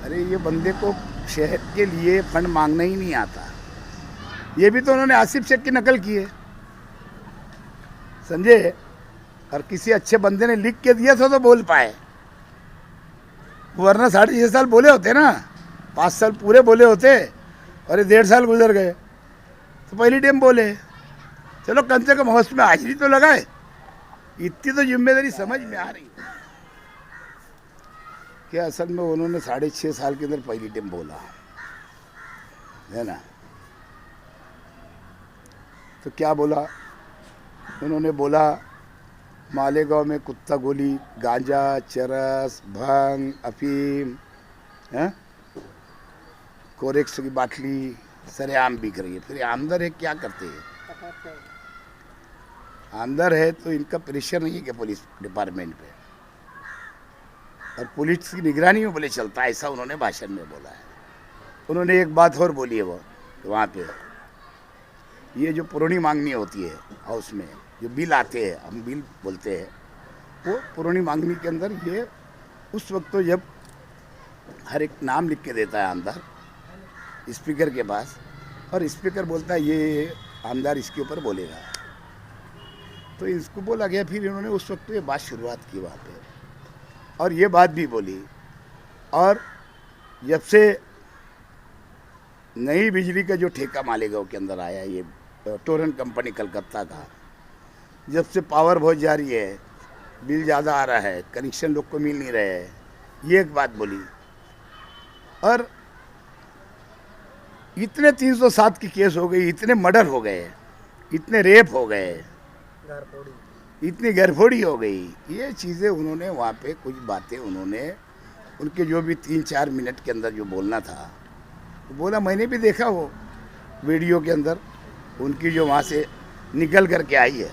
अरे ये बंदे को शहर के लिए फंड मांगना ही नहीं आता। ये भी तो उन्होंने आसिफ शेख की नकल की है, समझे। और किसी अच्छे बंदे ने लिख के दिया था तो बोल पाए, वरना 6.5 साल बोले होते ना, 5 साल पूरे बोले होते और ये 1.5 साल गुजर गए तो पहली टाइम बोले। चलो कम से कम हाउस में हाजिरी तो लगाए, इतनी तो जिम्मेदारी समझ में आ रही है कि असल में उन्होंने 6.5 साल के अंदर पहली टाइम बोला है ना। तो क्या बोला उन्होंने? बोला मालेगांव में कुत्ता गोली, गांजा, चरस, भांग, अफीम, कोरेक्स की बाटली सरेआम बिक रही है। फिर आमदर है, क्या करते हैं? आमदर है तो इनका प्रेशर नहीं है कि पुलिस डिपार्टमेंट पे, और पुलिस की निगरानी में बोले चलता है, ऐसा उन्होंने भाषण में बोला है। उन्होंने एक बात और बोली है वो वहाँ पे, ये जो पुरानी मांगनी होती है हाउस में, जो बिल आते हैं, हम बिल बोलते हैं, वो पुरानी मांगनी के अंदर ये उस वक्त तो जब हर एक नाम लिख के देता है आमदार स्पीकर के पास, और स्पीकर बोलता है ये आमदार इसके ऊपर बोलेगा, तो इसको बोला गया। फिर इन्होंने उस वक्त ये बात शुरुआत की वहाँ पे, और ये बात भी बोली। और जब से नई बिजली का जो ठेका मालेगांव के अंदर आया, ये टोरन कंपनी कलकत्ता का, जब से पावर बहुत जा रही है, बिल ज़्यादा आ रहा है, कनेक्शन लोग को मिल नहीं रहे हैं, ये एक बात बोली। और इतने 307 की केस हो गई, इतने मर्डर हो गए, इतने रेप हो गए, इतनी गरफोड़ी हो गई, ये चीज़ें उन्होंने वहाँ पे कुछ बातें उन्होंने उनके जो भी 3-4 मिनट के अंदर जो बोलना था तो बोला। मैंने भी देखा वो वीडियो के अंदर उनकी जो वहाँ से निकल करके आई है।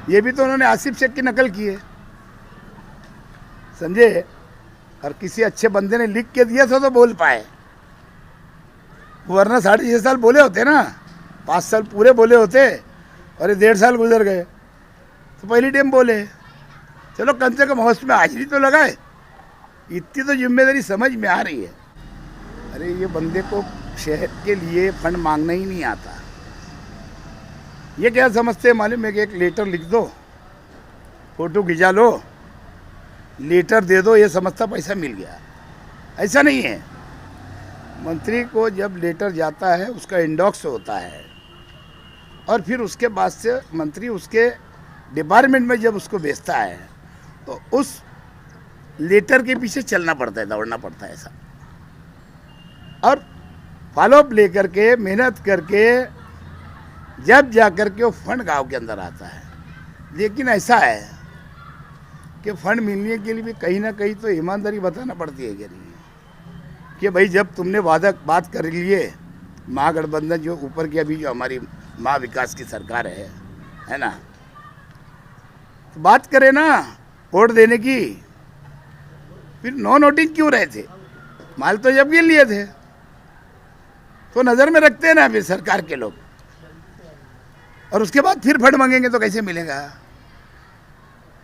ये भी तो उन्होंने आसिफ शेख की नकल की है, समझे। और किसी अच्छे बंदे ने लिख के दिया था तो बोल पाए, वरना 6.5 साल बोले होते ना, 5 साल पूरे बोले होते और ये 1.5 साल गुजर गए तो पहली टाइम बोले। चलो कम से कम हाउस में हाजिरी तो लगाए, इतनी तो जिम्मेदारी समझ में आ रही है। अरे ये बंदे को शहर के लिए फंड मांगना ही नहीं आता। ये क्या समझते हैं मालूम है कि एक लेटर लिख दो, फोटो खिंचा लो, लेटर दे दो, ये समझता पैसा मिल गया। ऐसा नहीं है। मंत्री को जब लेटर जाता है उसका इंडॉक्स होता है, और फिर उसके बाद से मंत्री उसके डिपार्टमेंट में जब उसको भेजता है तो उस लेटर के पीछे चलना पड़ता है, दौड़ना पड़ता है ऐसा, और फॉलोअप लेकर के मेहनत करके जब जा कर के वो फंड गांव के अंदर आता है। लेकिन ऐसा है कि फंड मिलने के लिए भी कहीं ना कहीं तो ईमानदारी बताना पड़ती है कि नहीं, कि भाई जब तुमने बात कर लिए, महागठबंधन जो ऊपर की अभी जो हमारी महाविकास की सरकार है ना, तो बात करें ना वोट देने की, फिर नो नोटिंग क्यों रहे थे? माल तो जब गिन लिए थे, तो नज़र में रखते हैं ना फिर सरकार के लोग, और उसके बाद फिर फंड मांगेंगे तो कैसे मिलेगा?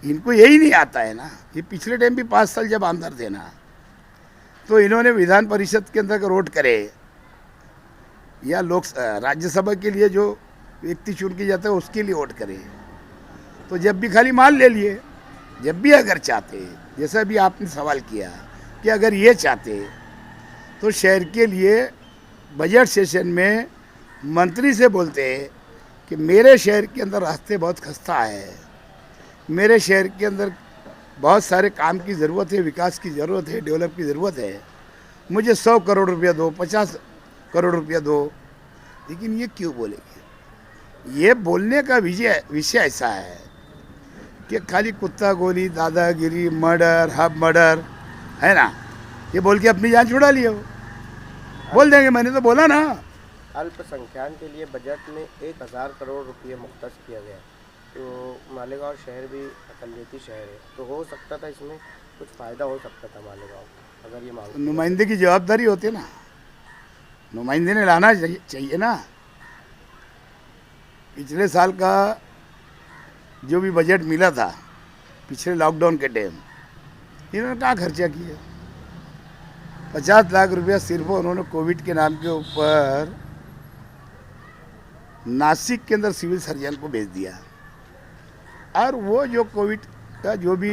इनको यही नहीं आता है ना। ये पिछले टाइम भी 5 साल जब आमदार थे ना, तो इन्होंने विधान परिषद के अंदर वोट करे या लोक राज्यसभा के लिए जो व्यक्ति चुन के जाता है उसके लिए वोट करे, तो जब भी खाली माल ले लिए। जब भी अगर चाहते, जैसा भी आपने सवाल किया कि अगर ये चाहते तो शहर के लिए बजट सेशन में मंत्री से बोलते कि मेरे शहर के अंदर रास्ते बहुत खस्ता है, मेरे शहर के अंदर बहुत सारे काम की ज़रूरत है, विकास की ज़रूरत है, डेवलप की ज़रूरत है, मुझे 100 करोड़ रुपया दो, 50 करोड़ रुपया दो। लेकिन ये क्यों बोलेंगे? ये बोलने का विषय ऐसा है कि खाली कुत्ता गोली, दादागिरी, मर्डर, हब मर्डर है ना, ये बोल के अपनी जान छुड़ा लिया। वो बोल देंगे मैंने तो बोला ना। अल्पसंख्यक के लिए बजट में 1000 करोड़ रुपये मुख्तस किया गया, तो मालेगांव शहर भी अकलियती शहर है, तो हो सकता था इसमें कुछ फ़ायदा हो सकता था मालेगांव को, अगर ये मांग। नुमाइंदे की जवाबदारी होती है ना, नुमाइंदे ने लाना चाहिए ना। पिछले साल का जो भी बजट मिला था पिछले लॉकडाउन के टाइम, इन्होंने कहाँ खर्चा किया? 50 लाख रुपया सिर्फ उन्होंने कोविड के नाम के ऊपर नासिक के अंदर सिविल सर्जन को भेज दिया। और वो जो कोविड का जो भी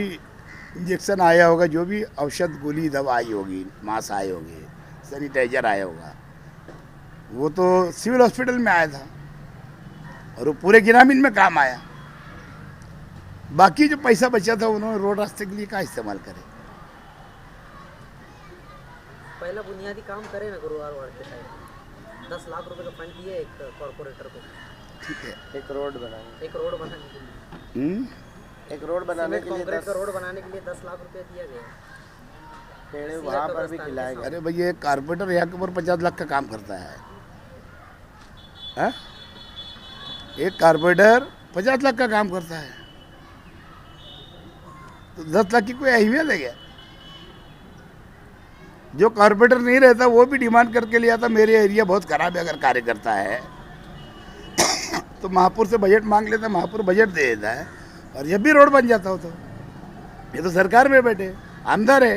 इंजेक्शन आया होगा, जो भी औषध गोली दवा आई होगी, मास्क आए होंगे, सैनिटाइजर आया होगा, वो तो सिविल हॉस्पिटल में आया था और वो पूरे ग्रामीण में काम आया। बाकी जो पैसा बचा था उन्होंने रोड रास्ते के लिए क्या इस्तेमाल करे। पहला बुनियादी काम करे ना गुरुवार वार्ड के टाइम 10 लाख रुपए का फंड दिया एक कॉर्पोरेटर को। ठीक है, एक रोड बनाने एक रोड बनाने के लिए एक रोड बनाने के लिए कंक्रीट का रोड बनाने के लिए 10 लाख रुपए दिया गया। पेड़ वहाँ पर भी खिलाए गए। अरे भैया एक कारपेंटर यहाँ के ऊपर 50 लाख का काम करता है, हा? एक कारपेंटर 50 लाख का काम करता है, तो 10 लाख की कोई अहमियत है क्या? जो कारपेंटर नहीं रहता वो भी डिमांड करके लिया था, मेरे एरिया बहुत खराब है, अगर कार्य करता है तो महापुर से बजट मांग लेता, महापुर बजट दे देता है और जब भी रोड बन जाता हो तो ये तो सरकार में बैठे आमदार है।